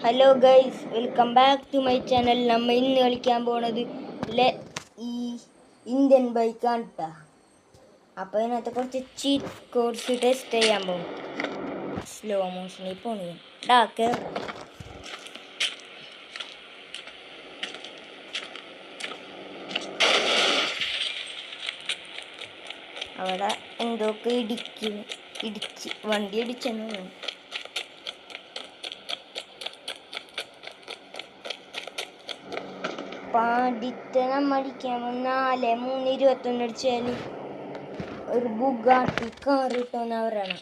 Hello guys, welcome back to my channel. നമ്മൾ ഇന്ന് കളിക്കാൻ പോണത് ഈ ഇന്ത്യൻ ബൈക്കാണ് കേട്ടോ. അപ്പോൾ ഇതിനകത്ത് കുറച്ച് ചീറ്റ് കോഡ്സ് ടെസ്റ്റ് ചെയ്യാൻ പോകും. സ്ലോ മോഷനിൽ പോണു ഡാക്ക്. അവിടെ എന്തൊക്കെ ഇടിച്ച് വണ്ടി ഇടിച്ചെന്ന് തോന്നുന്നു. പാടിത്ത് നമ്മടിക്കാൻ 4-3-21 അടിച്ചാൽ ഒരു ബുഗാട്ടി കാർ കിട്ടുമെന്ന് പറയണം.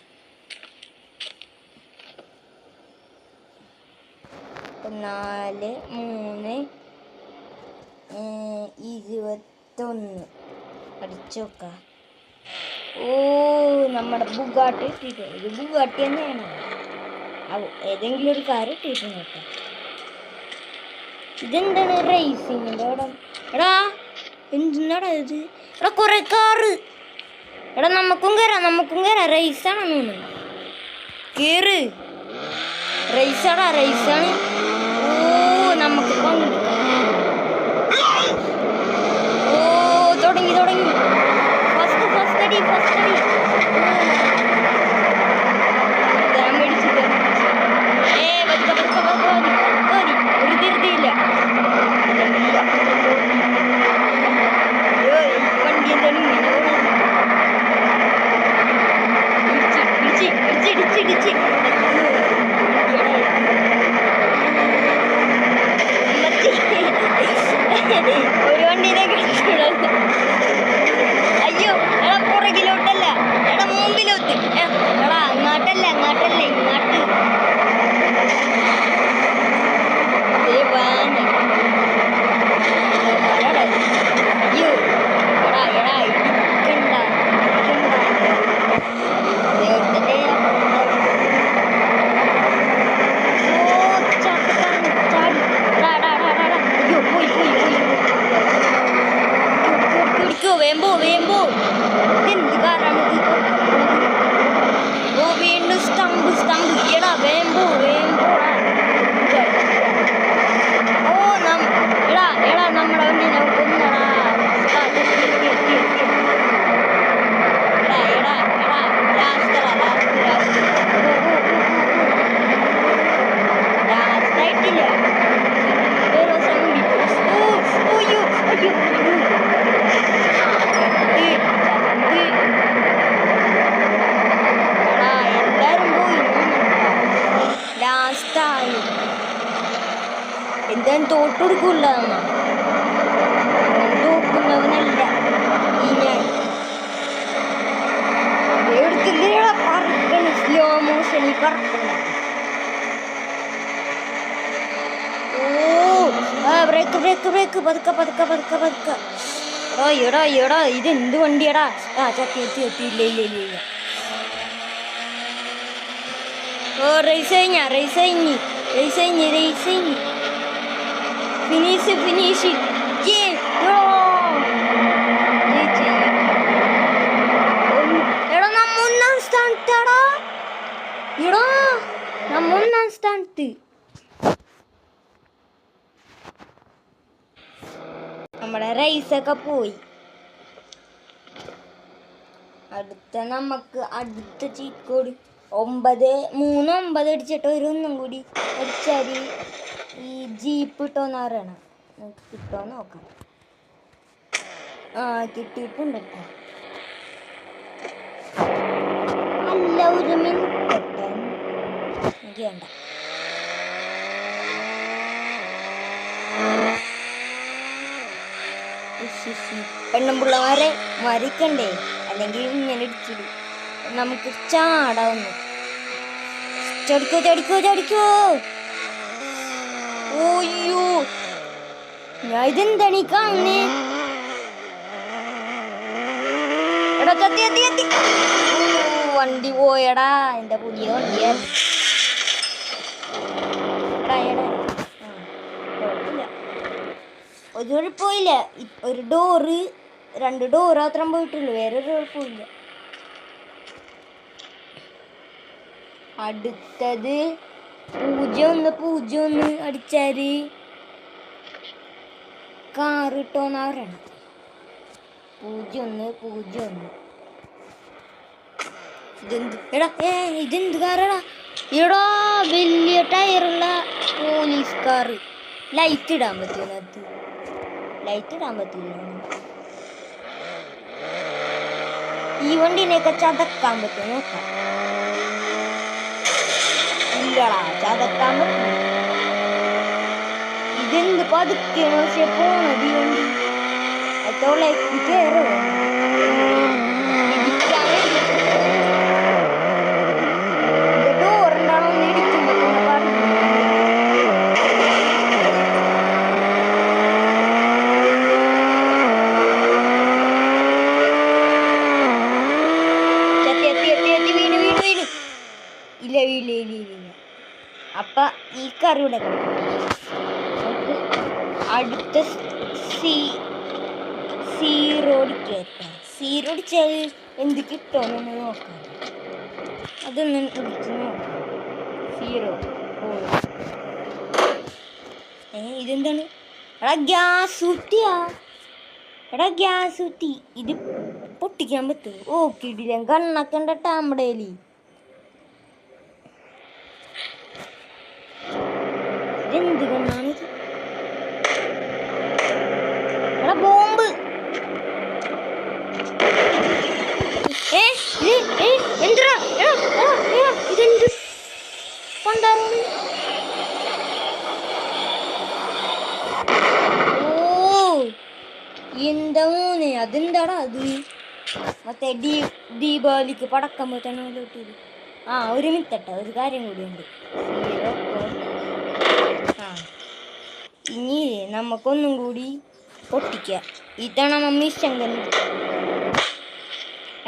4-3-21 അടിച്ചു നോക്കാം. ഓ, നമ്മുടെ ബുഗാട്ടി ഇട്ടിട്ടുണ്ട്. ഇത് ബുഗാട്ടി തന്നെയാണ്. ഏതെങ്കിലും ഒരു കാർ ഇട്ടിട്ടുണ്ട് കേട്ടോ. ഇതെന്താണ് റേസിങ്ങിൻ്റെ അവിടെ? എടാ എന്തിനാടാ ഇത്? എടാ കുറെ കാറ്. എടാ നമുക്കും കയറാം. റേസാണ് തോന്നുന്നു. കയറ്. റേസാടാ, റേസാണ്. ഓ, നമുക്ക് ഓ തുടങ്ങി. ഫസ്റ്റ് അടി. ഒരു ധൃതിയില്ല. വണ്ടി എന്താണ് ഇടിച്ച് ഒരു വണ്ടീനെ കിടക്കുന്നത്. അയ്യോ എടാ, പുറകിലോട്ടല്ല, എടാ മുമ്പിലോട്ട്. എടാ അങ്ങോട്ടല്ല, ഇങ്ങോട്ട്. അയ്യോ എടാ ഇടിക്കണ്ട. വേമ്പോ ഇതെന്ത് കാറാണിത്? ഓ വീണ്ടും സ്റ്റമ്പ്. എടാ വേമ്പോ. ഓ എടാ നമ്മുടെ വണ്ടിനെ കൊന്നടാ. എടാ ലാസ്റ്റ് ആയിട്ടില്ല. വേറെ സൗണ്ട്. അയ്യോ എല്ലാരും പോയി. ലാസ്റ്റായി. എന്തായാലും തോട്ടെടുക്കൂല. തോക്കുന്നവനല്ല ഈ ഞാൻ. എടുക്കുന്നില്ല, പറക്കണം. സ്ലോ മോഷനിൽ പറക്കണം. ഓ ബ്രേക്ക്. പതുക്കെ. എടാ ഇതെന്ത് വണ്ടിയടാ? എത്തിയില്ല. ഓ റേസ് കഴിഞ്ഞ്. ഫിനിഷ്. എടാ നമ്മ ഒന്നാം സ്ഥാനത്ത്. നമ്മുടെ റൈസൊക്കെ പോയി. അടുത്ത ചീറ്റ് കോഡ് 9 അടിച്ചിട്ട് ഒന്നും കൂടി അടിച്ചാൽ ഈ ജീപ്പ് കിട്ടുമെന്ന് പറയണം. കിട്ടുമോ നോക്കാം. കിട്ടിയിട്ടുണ്ട് കേട്ടോ. അല്ല, ഒരു മിനിറ്റ് എനിക്ക് വേണ്ട. പെണ്ണുമ്പിള്ളമാരെ മരിക്കണ്ടേ, അല്ലെങ്കിൽ ഇങ്ങനെ ഇടിച്ചിടും. നമുക്ക് ചാടാവുന്നു. ചടിക്കോ. ഓയ്യോ, ഞാൻ ഇതെന്താണ് ഈ കാണുന്നേ? എടാ കത്തി. വണ്ടി പോയടാ, എൻ്റെ പുതിയ വണ്ടിയാണ്. ഒരു കുഴപ്പമില്ല. ഒരു ഡോറ് 2 ഡോറ് മാത്രം പോയിട്ടുള്ളൂ. വേറെ ഒരു കുഴപ്പമില്ല. അടുത്തത് 0-1 അടിച്ചാല് കാറ് കിട്ടോന്നാ പറയണം. 0-1 ഇതെന്ത് കാറാടാ? എടാ വലിയ ടയറുള്ള പോലീസ് കാറ്. ലൈറ്റ് ഇടാൻ പറ്റൂല. ഈ വണ്ടിനെയൊക്കെ ചതക്കാൻ പറ്റും, നോക്കാം. ഇല്ലടാ, ചതക്കാൻ പറ്റും. ഇതെന്ത് പതുക്കെയാണ് പക്ഷെ പോണത് ഈ വണ്ടി. അത്തോളേക്ക് കയറോ ഡോറുണ്ടാണോ ഒന്ന് ഇടിക്കുമ്പോ തന്നെ പറഞ്ഞു. വീണ്. ഇല്ല. അപ്പൊ ഈ കറിയുടെ അടുത്ത സീറോടിച്ചാൽ എന്ത് കിട്ടുമെന്ന് നോക്കാം. അതൊന്നും കുടിച്ച് നോക്കാം. സീറോ ഇതെന്താണ്? ഗ്യാസ് കുറ്റി. ഇത് പൊട്ടിക്കാൻ പറ്റുമോ? ഓ കിടിലൻ കണ്ണൊക്കെ ഉണ്ടട്ടാ നമ്മുടെ കയ്യില്. ഇതെന്ത് കണ്ണാണിത്? ബോംബ്. ഇതെന്ത് പണ്ടാണ്? ഓ എന്താ മോനെ, അതെന്താടാ അത്? മറ്റേ ദീപാവലിക്ക് പടക്കം പോയിട്ടാണ്. ഒരു മിനിറ്റ്, ഒരു കാര്യം കൂടി ഉണ്ട്. ഇനി നമുക്കൊന്നും കൂടി പൊട്ടിക്കാം. ഇത്തവണ മമ്മി ശങ്കൻ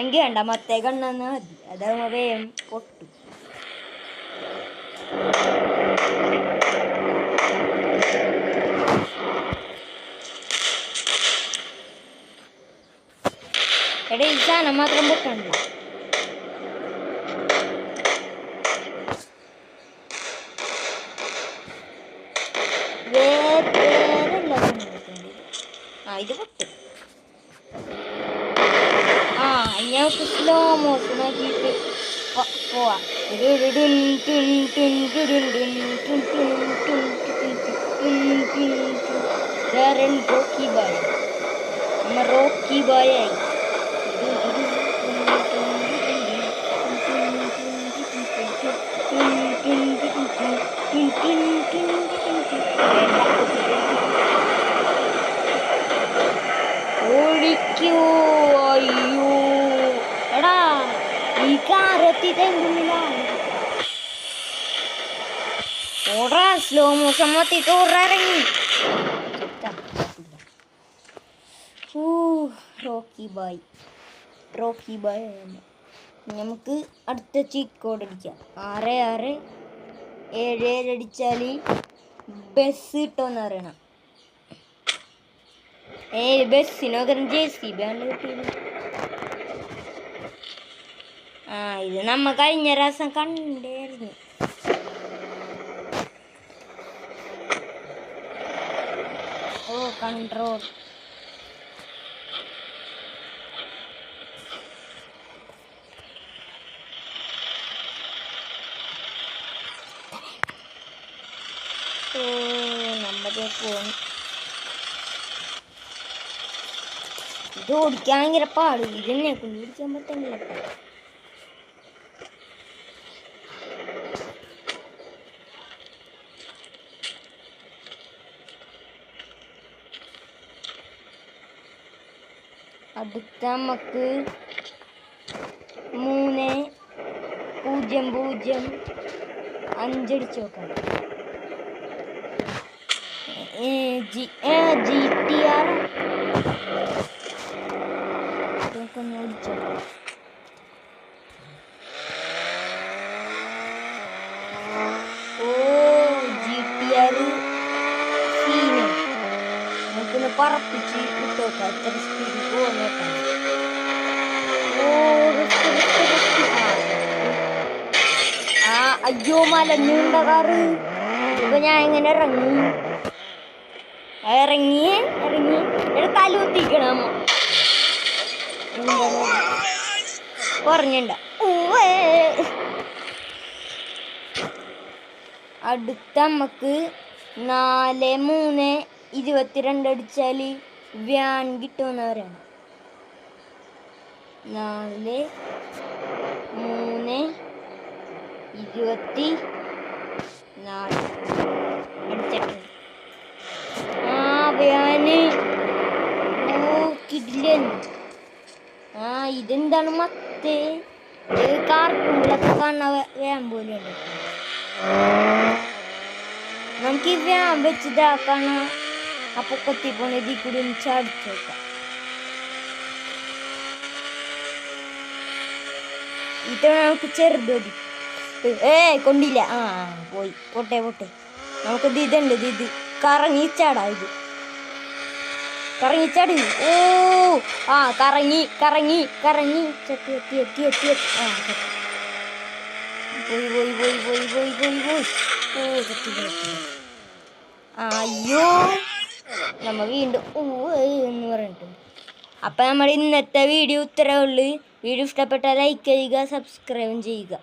എങ്കിൽ വേണ്ട, മറ്റേ കണ്ണെന്നാ മതി. അതാകുമ്പോ വേഗം പൊട്ടും. എടേ ഈ സാധനം മാത്രം പൊട്ടണ്ട. ഇത് പൊട്ടും. ഞങ്ങൾക്ക് സ്ലോ മോഷൻ ആക്കിയിട്ട് പോവാം. റോക്കി ബോയ്, നമ്മ റോക്കി ബോയ് ആയി. ഓടിക്കോ. അയ്യോ എടാ, ഈ കാറെത്തി തെങ്ങുന്നില്ലാണ്. ഓടാ, സ്ലോ മോഷൻ മത്തിട്ട് ഓടിറങ്ങി. Rocky boy. നമുക്ക് അടുത്ത ചീറ്റ് കോഡ് അടിക്കാം. 6677 അടിച്ചാൽ ബസ് കിട്ടുമെന്ന് അറിയണം. ബസ്സിനോക്കെ JCB ആണ് കിട്ടിയത്. ഇത് നമ്മ കഴിഞ്ഞ പ്രാവശ്യം കണ്ടായിരുന്നു. കൺട്രോൾ. നമ്മതേ പോണ്. ഇത് ഓടിക്കാൻ ഭയങ്കര പാട്. ഇതെന്നെ കൊണ്ട് ഓടിക്കാൻ പറ്റുന്നില്ല. അടുത്ത നമുക്ക് 3005 അടിച്ചു നോക്കാം. GTR ഓടിച്ചോ. GTR സീന് നമുക്കൊന്ന് പറപ്പിച്ച് ഇട്ടോക്കാം. എത്ര സ്പീഡിൽ പോകുന്നേക്കാം. അയ്യോ, മലഞ്ഞുണ്ട കാറ്. ഇപ്പൊ ഞാൻ എങ്ങനെ ഇറങ്ങും? ഇറങ്ങി ഇവിടെ തലൂത്തിക്കണം. എന്താണ് പറഞ്ഞണ്ട? അടുത്ത നമുക്ക് 4-3-22 അടിച്ചാൽ വ്യാൻ കിട്ടുമെന്നവരാണ്. 4-3-24 അടിച്ചിട്ടുണ്ട്. വ്യാന് കിടിലൻ. ഇതെന്താണ് മത്തേ? കാർട്ടൂണിലൊക്കെ കാണുന്ന വ്യാൻ പോലെയുണ്ട്. നമുക്ക് ഈ വ്യാൻ വെച്ചിതാക്കാണ്. അപ്പൊ കൊത്തിപ്പോണ ഇതിൽ കൂടി ഒന്ന് ചാടിച്ചു നോക്കാം. ഇത്തവണ നമുക്ക് ചെറുതൊടി. കൊണ്ടില്ല. പോയി. പോട്ടെ. നമുക്കിത് ഇതുണ്ട്. ഇത് കറങ്ങിച്ചാടാ. ഇത് കറങ്ങിച്ചാട്. കറങ്ങി ചത്തി. അയ്യോ, നമ്മ വീണ്ടും എന്ന് പറഞ്ഞിട്ടുണ്ട്. അപ്പം നമ്മുടെ ഇന്നത്തെ വീഡിയോ ഇത്രേ ഉള്ളൂ. വീഡിയോ ഇഷ്ടപ്പെട്ടാൽ ലൈക്ക് ചെയ്യുക, സബ്സ്ക്രൈബ് ചെയ്യുക.